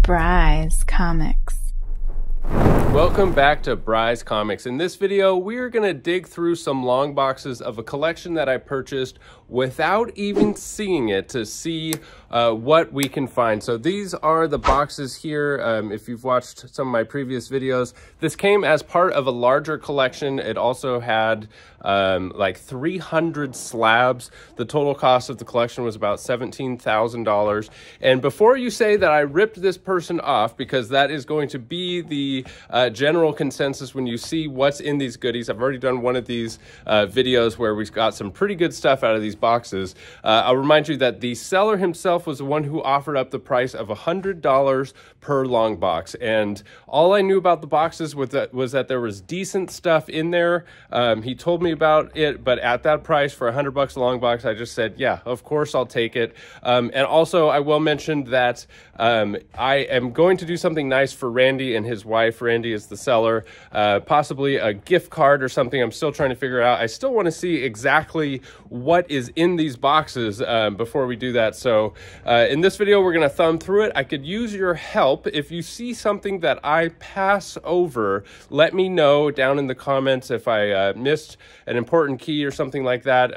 Bry's Comics. Welcome back to Bry's Comics. In this video, we're going to dig through some long boxes of a collection that I purchased without even seeing it to see what we can find. So these are the boxes here. If you've watched some of my previous videos, this came as part of a larger collection. It also had like 300 slabs. The total cost of the collection was about $17,000. And before you say that I ripped this person off, because that is going to be the general consensus when you see what's in these goodies. I've already done one of these videos where we've got some pretty good stuff out of these boxes. I'll remind you that the seller himself was the one who offered up the price of $100 per long box. And all I knew about the boxes was that there was decent stuff in there. He told me about it, but at that price for $100 a long box, I just said, yeah, of course I'll take it. And also I will mention that I am going to do something nice for Randy and his wife. Randy is the seller, possibly a gift card or something. I'm still trying to figure out. I still want to see exactly what is in these boxes before we do that. So in this video, we're going to thumb through it. I could use your help. If you see something that I pass over, let me know down in the comments if I missed an important key or something like that.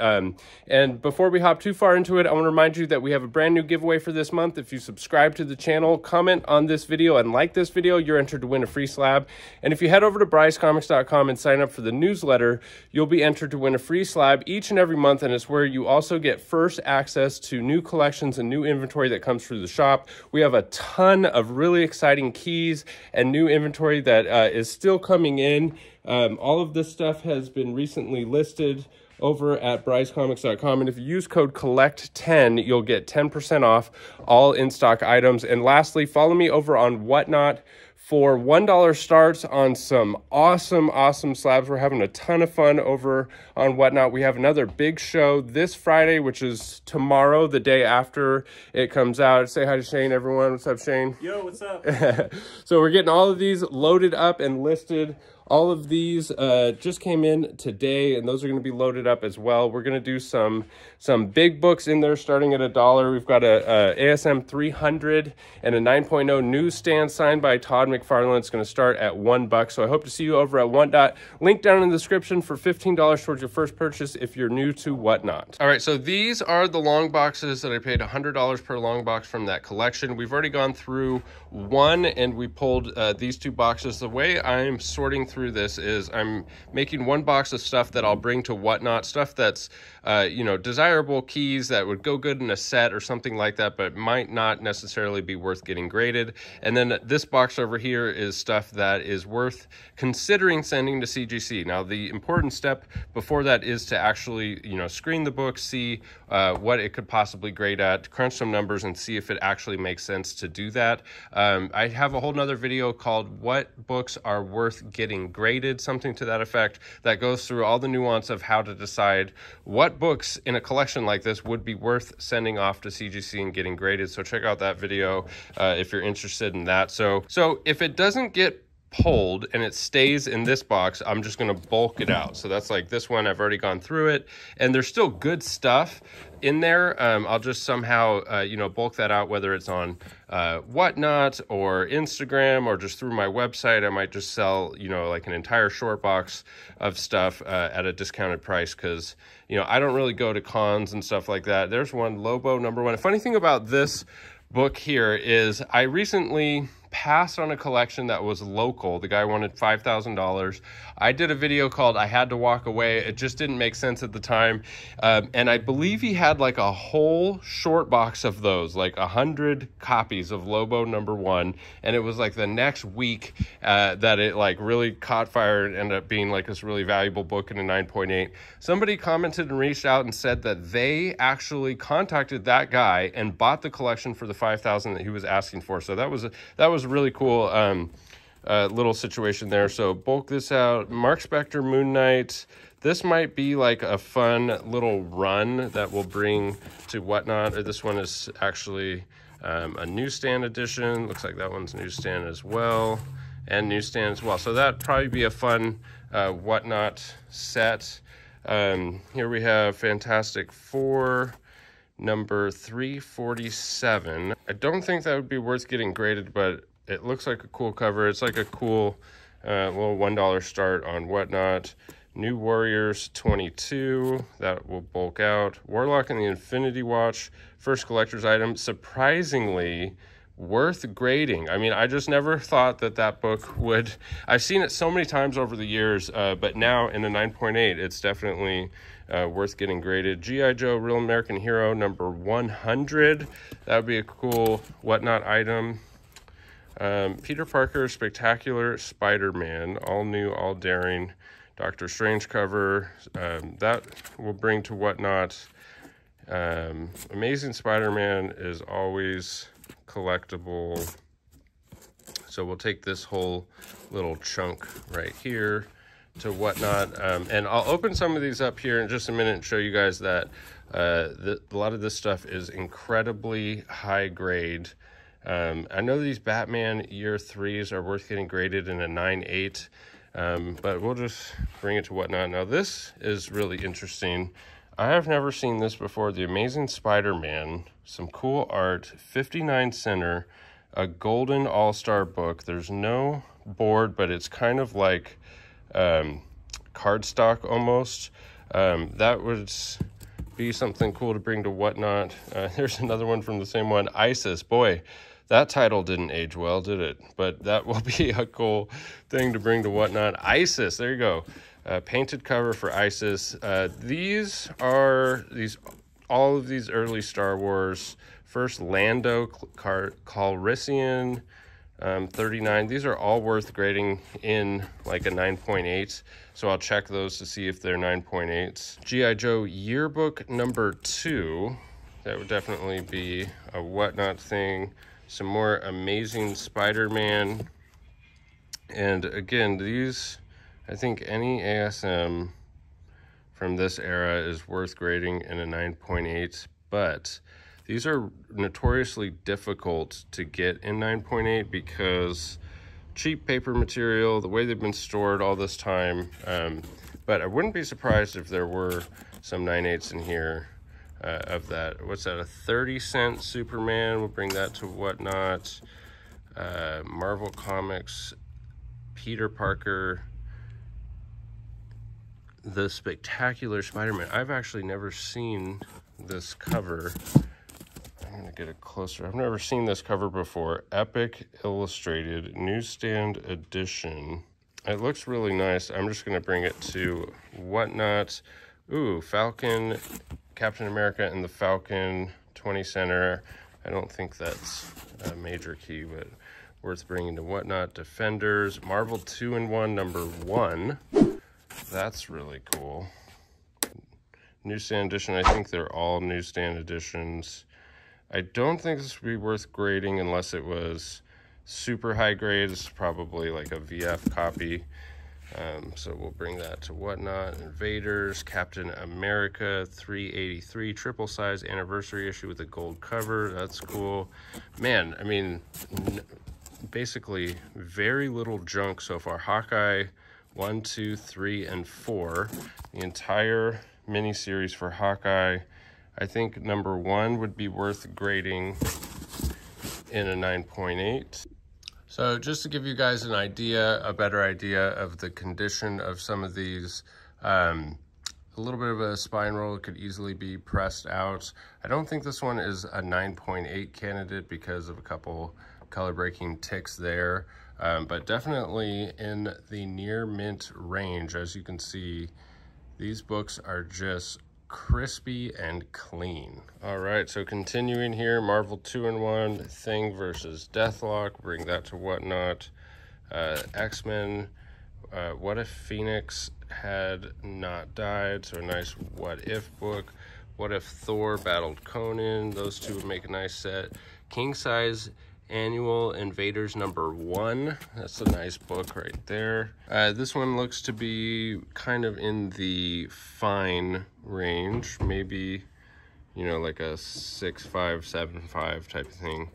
And before we hop too far into it, I want to remind you that we have a brand new giveaway for this month. If you subscribe to the channel, comment on this video, and like this video, you're entered to win a free slab. And if you head over to bryscomics.com and sign up for the newsletter, you'll be entered to win a free slab each and every month, and it's where you also get first access to new collections and new inventory that comes through the shop. We have a ton of really exciting keys and new inventory that is still coming in. All of this stuff has been recently listed over at bryscomics.com, and if you use code COLLECT10, you'll get 10% off all in-stock items. And lastly, follow me over on Whatnot for $1 starts on some awesome slabs. We're having a ton of fun over on Whatnot. We have another big show this Friday, which is tomorrow, the day after it comes out. Say hi to Shane, everyone. What's up, Shane? Yo, what's up? So we're getting all of these loaded up and listed. All of these just came in today, and those are going to be loaded up as well. We're going to do some big books in there starting at $1. We've got a ASM 300 and a 9.0 newsstand signed by Todd McFarlane. It's going to start at $1. So I hope to see you over at Whatnot. Link down in the description for $15 towards your first purchase if you're new to Whatnot. All right, so these are the long boxes that I paid $100 per long box from that collection. We've already gone through one, and we pulled these two boxes. The way I'm sorting through this is I'm making one box of stuff that I'll bring to Whatnot, stuff that's you know, desirable keys that would go good in a set or something like that, but might not necessarily be worth getting graded. And then this box over here is stuff that is worth considering sending to CGC. Now, the important step before that is to actually, you know, screen the book, see what it could possibly grade at, crunch some numbers, and see if it actually makes sense to do that. I have a whole nother video called What Books Are Worth Getting Graded, something to that effect, that goes through all the nuance of how to decide what books in a collection like this would be worth sending off to CGC and getting graded. So check out that video if you're interested in that. So if it doesn't get pulled and it stays in this box, I'm just going to bulk it out. So that's like this one. I've already gone through it, and there's still good stuff in there. I'll just somehow you know, bulk that out, whether it's on Whatnot or Instagram or just through my website. I might just sell, you know, like an entire short box of stuff at a discounted price, because, you know, I don't really go to cons and stuff like that. There's one, Lobo #1. A funny thing about this book here is I recently passed on a collection that was local. The guy wanted $5,000. I did a video called I Had to Walk Away. It just didn't make sense at the time. And I believe he had like a whole short box of those, like 100 copies of Lobo #1. And it was like the next week that it like really caught fire and ended up being like this really valuable book in a 9.8. Somebody commented and reached out and said that they actually contacted that guy and bought the collection for the $5,000 that he was asking for. So that was really cool little situation there. So bulk this out. Mark Spector, Moon Knight. This might be like a fun little run that we'll bring to Whatnot. This one is actually a newsstand edition. Looks like that one's newsstand as well, and newsstand as well. So that'd probably be a fun Whatnot set. Here we have Fantastic Four number 347. I don't think that would be worth getting graded, but it looks like a cool cover. It's like a cool little $1 start on Whatnot. New Warriors 22, that will bulk out. Warlock and the Infinity Watch, first collector's item. Surprisingly worth grading. I mean, I just never thought that that book would... I've seen it so many times over the years, but now in a 9.8, it's definitely worth getting graded. G.I. Joe Real American Hero number 100. That would be a cool Whatnot item. Peter Parker Spectacular Spider-Man, all new, all daring. Doctor Strange cover. That will bring to Whatnot. Amazing Spider-Man is always collectible, so we'll take this whole little chunk right here to Whatnot, and I'll open some of these up here in just a minute and show you guys that a lot of this stuff is incredibly high grade. I know these Batman year 3s are worth getting graded in a 9.8, but we'll just bring it to Whatnot. Now this is really interesting. I have never seen this before. The Amazing Spider-Man, some cool art, 59 center, a golden all-star book. There's no board, but it's kind of like cardstock almost. That would be something cool to bring to Whatnot. There's another one from the same one, Isis. Boy, that title didn't age well, did it? But that will be a cool thing to bring to Whatnot. Isis, there you go. Painted cover for Isis. All of these early Star Wars. First Lando Calrissian, 39. These are all worth grading in like a 9.8. So I'll check those to see if they're 9.8s. G.I. Joe Yearbook number 2. That would definitely be a Whatnot thing. Some more Amazing Spider-Man. And again, these... I think any ASM from this era is worth grading in a 9.8, but these are notoriously difficult to get in 9.8 because cheap paper material, the way they've been stored all this time. But I wouldn't be surprised if there were some 9.8s in here of that. What's that, a 30-cent Superman? We'll bring that to Whatnot. Marvel Comics, Peter Parker, the Spectacular Spider-Man. I've actually never seen this cover. I'm gonna get it closer. I've never seen this cover before. Epic Illustrated Newsstand Edition. It looks really nice. I'm just gonna bring it to Whatnot. Ooh, Falcon, Captain America and the Falcon, 20 center. I don't think that's a major key, but worth bringing to Whatnot. Defenders, Marvel 2-in-1 number 1. That's really cool. Newsstand edition. I think they're all newsstand editions. I don't think this would be worth grading unless it was super high grade. It's probably like a VF copy. So we'll bring that to Whatnot. Invaders, Captain America 383, triple size anniversary issue with a gold cover. That's cool. Man, I mean, basically very little junk so far. Hawkeye 1, 2, 3, and 4. The entire miniseries for Hawkeye. I think number 1 would be worth grading in a 9.8. So just to give you guys an idea, a better idea of the condition of some of these, a little bit of a spine roll could easily be pressed out. I don't think this one is a 9.8 candidate because of a couple color breaking ticks there. But definitely in the near mint range. As you can see, these books are just crispy and clean. All right, so continuing here, Marvel 2-in-1, Thing versus Deathlock, bring that to Whatnot. X-Men, What If Phoenix Had Not Died, so a nice What If book. What If Thor Battled Conan, those two would make a nice set. King Size Annual Invaders number 1. That's a nice book right there. This one looks to be kind of in the fine range, maybe, you know, like a 6.5, 7.5 type of thing.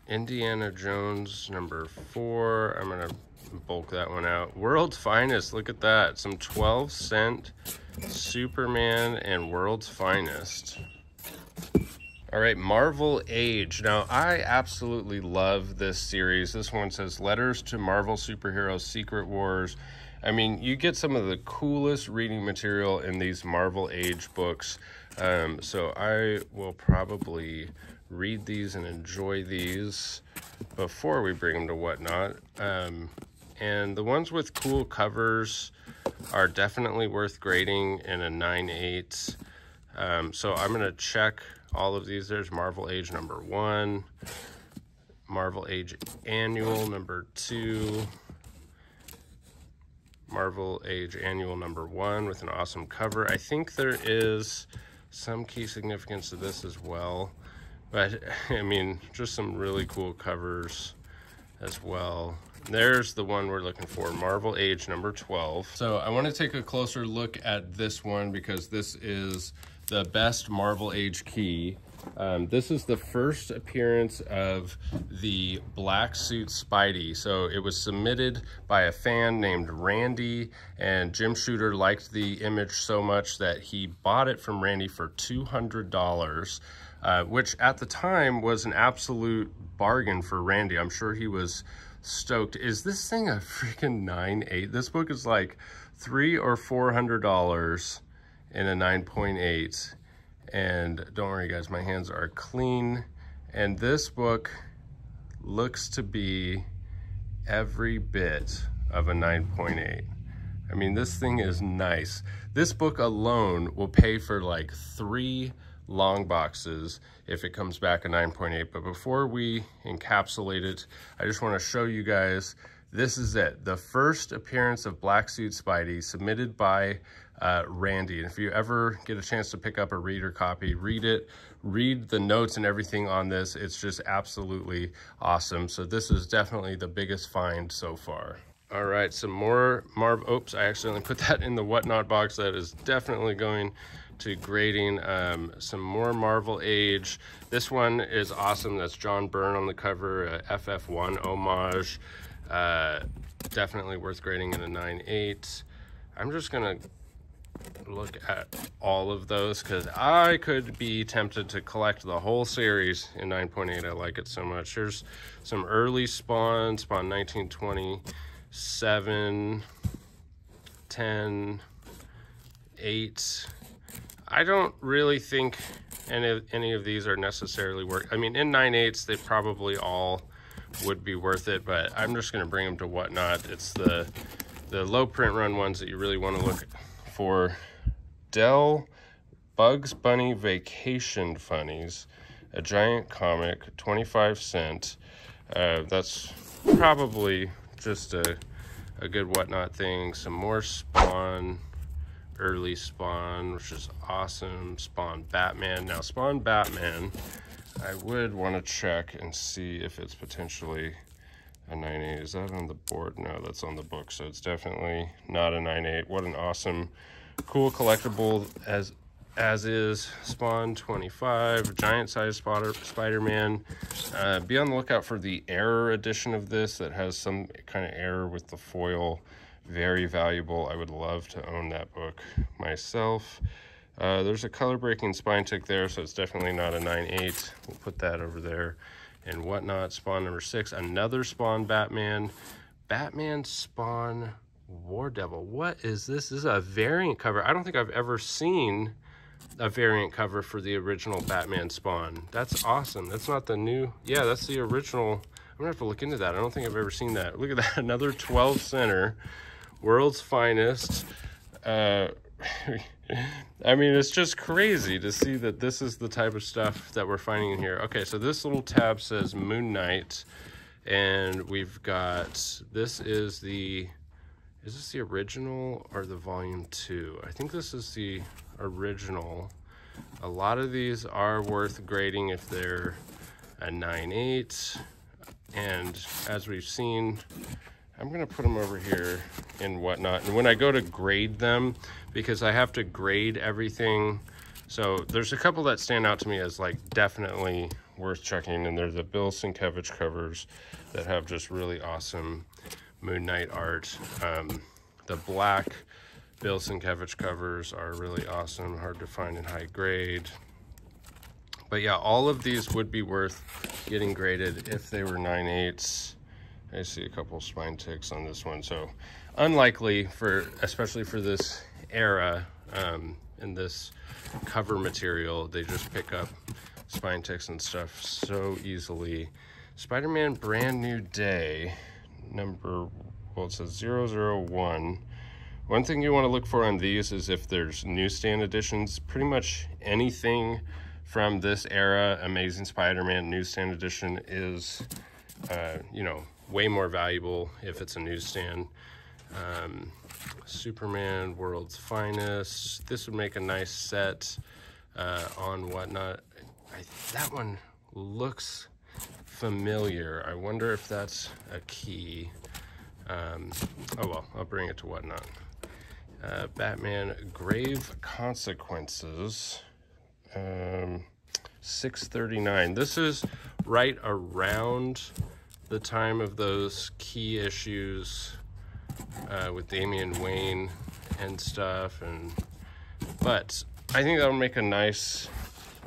Indiana Jones number 4. I'm gonna bulk that one out. World's Finest, look at that. Some 12-cent Superman and World's Finest. All right, Marvel Age. Now, I absolutely love this series. This one says Letters to Marvel Superheroes Secret Wars. I mean, you get some of the coolest reading material in these Marvel Age books. So I will probably read these and enjoy these before we bring them to Whatnot. And the ones with cool covers are definitely worth grading in a 9/8. So I'm going to check all of these. There's Marvel Age number 1, Marvel Age Annual number 2, Marvel Age Annual number 1 with an awesome cover. I think there is some key significance to this as well, but I mean, just some really cool covers as well. There's the one we're looking for, Marvel Age number 12. So I want to take a closer look at this one because this is the best Marvel Age key. This is the first appearance of the black suit Spidey. So it was submitted by a fan named Randy, and Jim Shooter liked the image so much that he bought it from Randy for $200, which at the time was an absolute bargain for Randy. I'm sure he was stoked. Is this thing a freaking 9/8? This book is like $300 or $400 in a 9.8. And don't worry guys, my hands are clean. And this book looks to be every bit of a 9.8. I mean, this thing is nice. This book alone will pay for like 3 long boxes if it comes back a 9.8. But before we encapsulate it, I just want to show you guys, this is it. The first appearance of Black Suit Spidey, submitted by Randy. And if you ever get a chance to pick up a reader copy, read it, read the notes and everything on this. It's just absolutely awesome. So this is definitely the biggest find so far. All right, some more Marvel. Oops, I accidentally put that in the Whatnot box. That is definitely going to grading. Some more Marvel Age. This one is awesome. That's John Byrne on the cover, FF1 homage. Definitely worth grading in a 9/8. I'm just gonna look at all of those because I could be tempted to collect the whole series in 9.8. I like it so much. Here's some early Spawn 1927, 10, 8. I don't really think any of these are necessarily worth. I mean, in 9/8s, they probably all would be worth it, but I'm just going to bring them to Whatnot. It's the low print run ones that you really want to look for. Dell Bugs Bunny Vacation Funnies, a giant comic, 25 cents. That's probably just a good Whatnot thing. Some more Spawn, early Spawn, which is awesome. Spawn Batman. Now Spawn Batman, I would want to check and see if it's potentially a 9/8. Is that on the board? No, that's on the book, so it's definitely not a 9/8. What an awesome, cool collectible as is. Spawn 25, giant size Spider-Man. Be on the lookout for the error edition of this that has some kind of error with the foil. Very valuable. I would love to own that book myself. There's a color breaking spine tick there, so it's definitely not a 9/8. We'll put that over there. And Whatnot, Spawn number 6, another Spawn Batman. Batman Spawn War Devil. What is this? This is a variant cover. I don't think I've ever seen a variant cover for the original Batman Spawn. That's awesome. That's not the new. Yeah, that's the original. I'm gonna have to look into that. I don't think I've ever seen that. Look at that. Another 12 center. World's Finest. I mean, it's just crazy to see that this is the type of stuff that we're finding in here. Okay, so this little tab says Moon Knight, and we've got, this is this the original or the volume 2? I think this is the original. A lot of these are worth grading if they're a 9/8, and as we've seen, I'm gonna put them over here in Whatnot. And when I go to grade them, because I have to grade everything, so there's a couple that stand out to me as like definitely worth checking. And there's the Bill Sienkiewicz covers that have just really awesome Moon Knight art. The black Bill Sienkiewicz covers are really awesome, hard to find in high grade. But yeah, all of these would be worth getting graded if they were 9/8. I see a couple spine ticks on this one, so unlikely especially for this era, in this cover material. They just pick up spine ticks and stuff so easily. Spider-Man Brand New Day, it says 001. One thing you want to look for on these is if there's newsstand editions. Pretty much anything from this era, Amazing Spider-Man newsstand edition, is, you know, way more valuable if it's a newsstand. Superman World's Finest. This would make a nice set on Whatnot. That one looks familiar. I wonder if that's a key. Oh well, I'll bring it to Whatnot. Batman Grave Consequences, 639. This is right around the time of those key issues with Damian Wayne and stuff, but I think that'll make a nice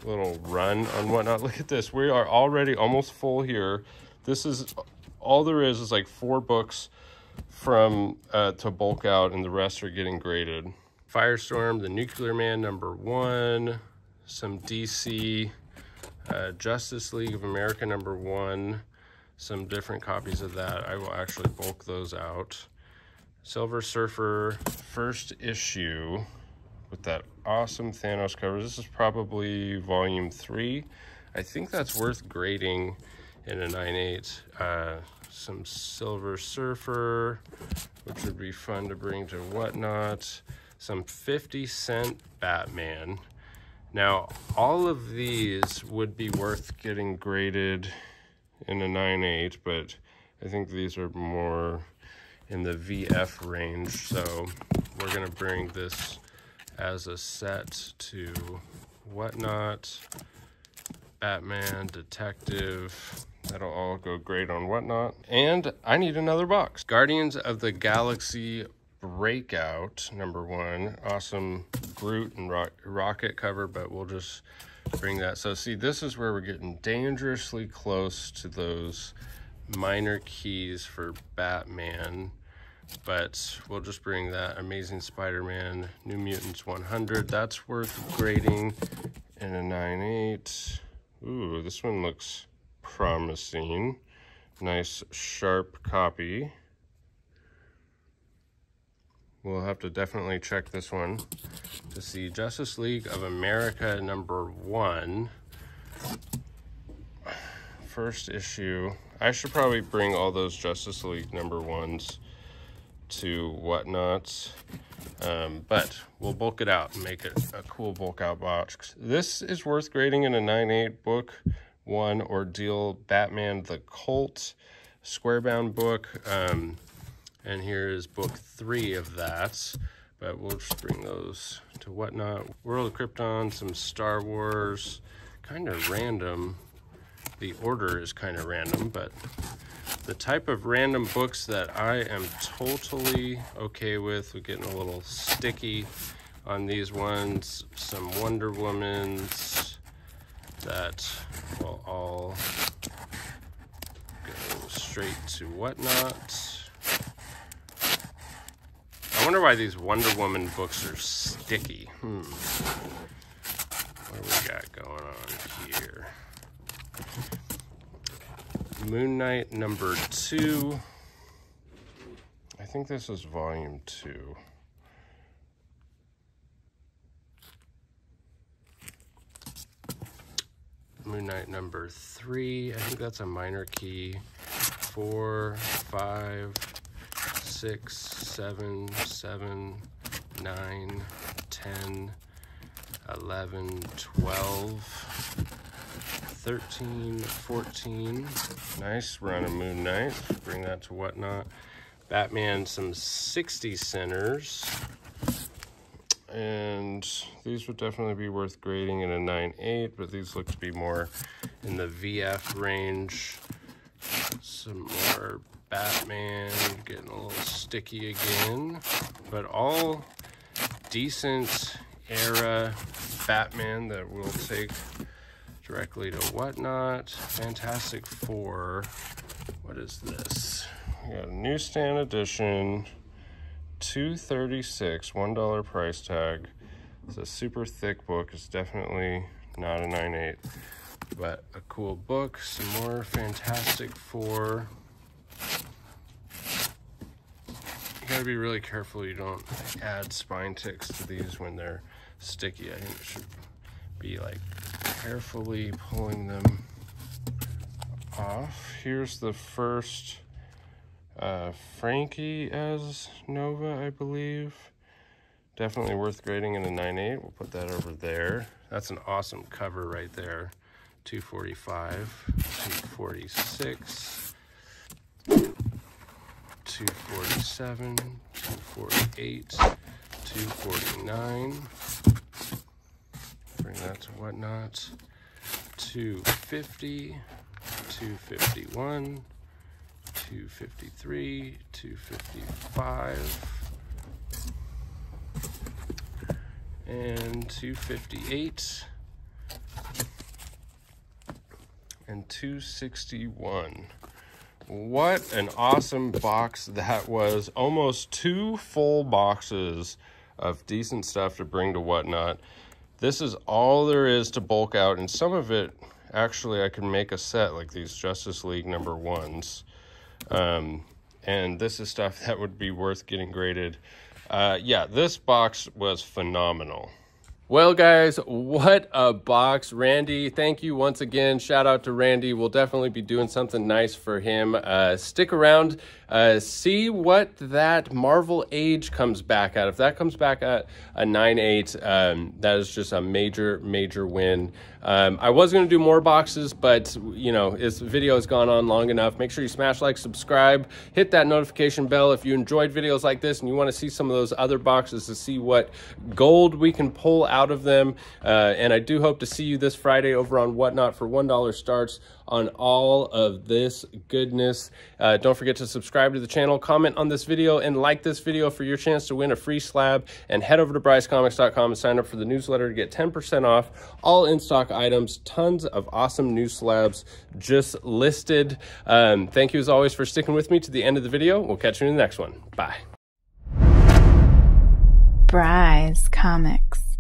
little run on Whatnot. Look at this, we are already almost full here. This is all there is like 4 books from to bulk out, and the rest are getting graded. Firestorm, the Nuclear Man #1, some DC, Justice League of America #1, some different copies of that. I will actually bulk those out. Silver Surfer first issue with that awesome Thanos cover. This is probably volume 3. I think that's worth grading in a 9/8. Some Silver Surfer, which would be fun to bring to Whatnot. Some 50-cent Batman. Now, all of these would be worth getting graded in a 9/8, but I think these are more in the VF range, so we're gonna bring this as a set to Whatnot. Batman, Detective, that'll all go great on Whatnot. And I need another box. Guardians of the Galaxy Breakout #1. Awesome Groot and Rocket cover, but we'll just bring that. So see, this is where we're getting dangerously close to those minor keys for Batman, but we'll just bring that. Amazing Spider-Man New Mutants 100. That's worth grading in a 9/8. Ooh, this one looks promising. Nice sharp copy. We'll have to definitely check this one to see. Justice League of America #1. First issue. I should probably bring all those Justice League #1s to Whatnot, but we'll bulk it out and make it a cool bulk out box. This is worth grading in a 9/8. Book 1 Ordeal, Batman the Cult, square-bound book, and here is book 3 of that, but we'll just bring those to Whatnot. World of Krypton, some Star Wars, kind of random. The order is kind of random, but the type of random books that I am totally okay with. We're getting a little sticky on these ones. Some Wonder Womans that will all go straight to Whatnot. I wonder why these Wonder Woman books are sticky. What do we got going on here? Moon Knight #2. I think this is volume 2. Moon Knight #3. I think that's a minor key. 4, 5, 6, 7, 9, 10, 11, 12. 13, 14. Nice run of Moon Knight. Bring that to Whatnot. Batman, some 60 centers. And these would definitely be worth grading in a 9/8, but these look to be more in the VF range. Some more Batman, getting a little sticky again. But all decent era Batman that we'll take directly to Whatnot. Fantastic Four. What is this? We got a newsstand edition, $2.36, $1 price tag. It's a super thick book. It's definitely not a 9/8, but a cool book. Some more Fantastic Four. You gotta be really careful you don't add spine ticks to these when they're sticky. I think it should be like carefully pulling them off. Here's the first Frankie as Nova, I believe. Definitely worth grading in a 9/8. We'll put that over there. That's an awesome cover right there. 245, 246, 247, 248, 249. Bring that to Whatnot. 250, 251, 253, 255, and 258, and 261. What an awesome box that was. Almost 2 full boxes of decent stuff to bring to Whatnot. This is all there is to bulk out, and some of it, actually, I can make a set like these Justice League #1s. And this is stuff that would be worth getting graded. Yeah, this box was phenomenal. Well, guys, what a box. Randy, thank you once again. Shout out to Randy. We'll definitely be doing something nice for him. Stick around. See what that Marvel Age comes back at. If that comes back at a 9/8, that is just a major, major win. I was going to do more boxes, but, you know, this video has gone on long enough. Make sure you smash like, subscribe, hit that notification bell if you enjoyed videos like this and you want to see some of those other boxes to see what gold we can pull out of them. And I do hope to see you this Friday over on Whatnot for $1 starts on all of this goodness. Don't forget to subscribe to the channel, comment on this video, and like this video for your chance to win a free slab. And head over to brycecomics.com and sign up for the newsletter to get 10% off all in-stock items. Tons of awesome new slabs just listed. Thank you as always for sticking with me to the end of the video. We'll catch you in the next one. Bye. Bryce Comics.